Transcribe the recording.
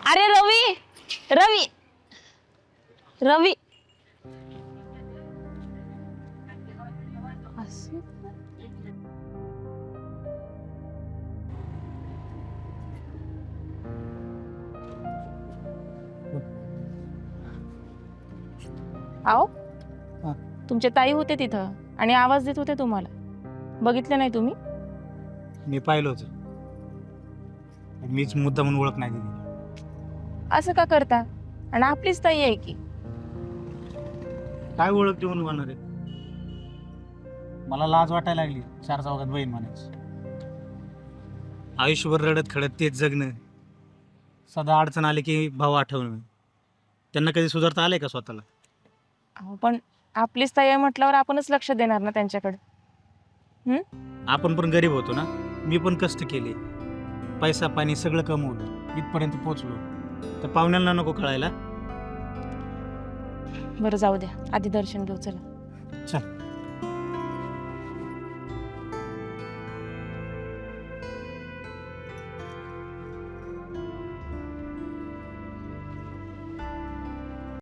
अरे रवी, रवी, रवी. असं आओ, हा. तुमचे ताई होते तिथं आणि आवाज देत होते तुम्हाला. बघितलं नाही तुम्ही? मी पाहिलं होतं. मीच मुद्दा म्हणून ओळख नाही दिली. असं का करता? आणि आपलीच ताई आहे की. काय ओळख देऊन म्हणणार आहे? मला लाज वाटायला लागली चार चौघात बहीण म्हणायची. आयुष्यभर रडत खडत तेच जगणं, सदा अडचण आली की भाव आठवणं. त्यांना कधी सुधारता आलंय का स्वतःला? अहो, पण आपलीच ताई आहे म्हटल्यावर आपणच लक्ष देणार ना त्यांच्याकडे. आपण पण गरीब होतो ना. मी पण कष्ट केले, पैसा पाणी सगळं कमवलं, इथपर्यंत पोचलो. तर पाहुण्यांना नको कळायला. बरं जाऊ द्या, आधी दर्शन घेऊ चला. चल.